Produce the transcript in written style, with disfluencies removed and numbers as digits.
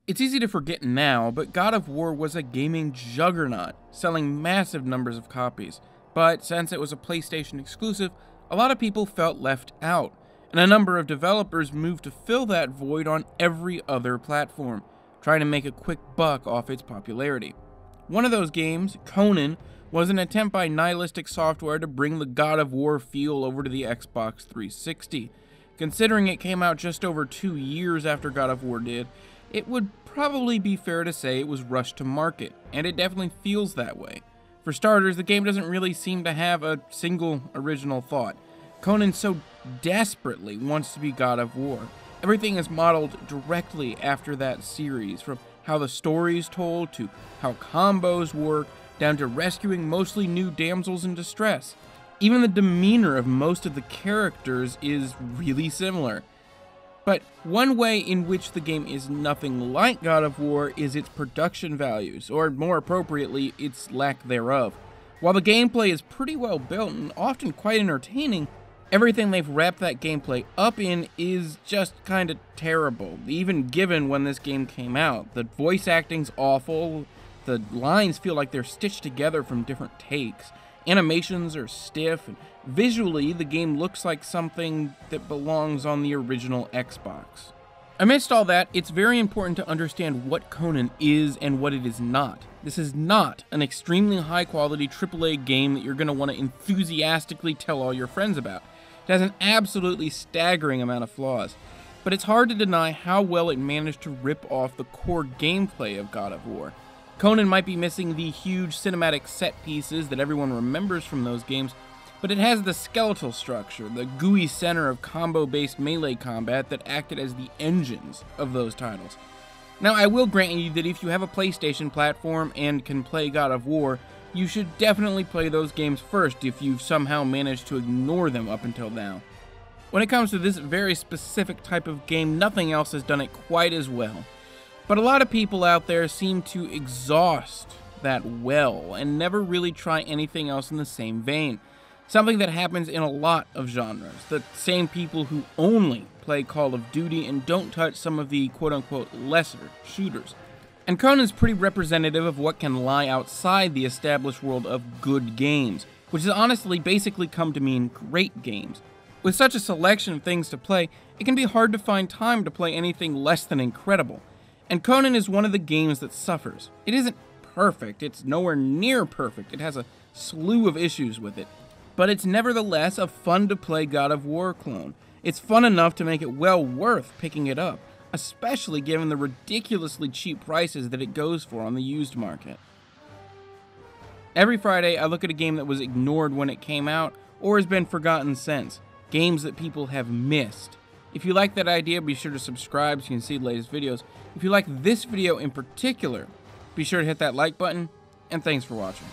It's easy to forget now, but God of War was a gaming juggernaut, selling massive numbers of copies. But since it was a PlayStation exclusive, a lot of people felt left out, and a number of developers moved to fill that void on every other platform, trying to make a quick buck off its popularity. One of those games, Conan, was an attempt by Nihilistic Software to bring the God of War feel over to the Xbox 360. Considering it came out just over 2 years after God of War did, it would probably be fair to say it was rushed to market, and it definitely feels that way. For starters, the game doesn't really seem to have a single original thought. Conan so desperately wants to be God of War. Everything is modeled directly after that series, from how the story is told to how combos work, down to rescuing mostly new damsels in distress. Even the demeanor of most of the characters is really similar. But one way in which the game is nothing like God of War is its production values, or more appropriately, its lack thereof. While the gameplay is pretty well built and often quite entertaining, everything they've wrapped that gameplay up in is just kinda terrible, even given when this game came out. The voice acting's awful, the lines feel like they're stitched together from different takes, animations are stiff, and visually the game looks like something that belongs on the original Xbox. Amidst all that, it's very important to understand what Conan is and what it is not. This is not an extremely high-quality AAA game that you're going to want to enthusiastically tell all your friends about. It has an absolutely staggering amount of flaws, but it's hard to deny how well it managed to rip off the core gameplay of God of War. Conan might be missing the huge cinematic set pieces that everyone remembers from those games, but it has the skeletal structure, the gooey center of combo-based melee combat that acted as the engines of those titles. Now, I will grant you that if you have a PlayStation platform and can play God of War, you should definitely play those games first if you've somehow managed to ignore them up until now. When it comes to this very specific type of game, nothing else has done it quite as well. But a lot of people out there seem to exhaust that well and never really try anything else in the same vein. Something that happens in a lot of genres. The same people who only play Call of Duty and don't touch some of the quote-unquote lesser shooters. And Conan's pretty representative of what can lie outside the established world of good games, which has honestly basically come to mean great games. With such a selection of things to play, it can be hard to find time to play anything less than incredible. And Conan is one of the games that suffers. It isn't perfect, it's nowhere near perfect, it has a slew of issues with it. But it's nevertheless a fun-to-play God of War clone. It's fun enough to make it well worth picking it up, especially given the ridiculously cheap prices that it goes for on the used market. Every Friday, I look at a game that was ignored when it came out, or has been forgotten since. Games that people have missed. If you like that idea, be sure to subscribe so you can see the latest videos. If you like this video in particular, be sure to hit that like button, and thanks for watching.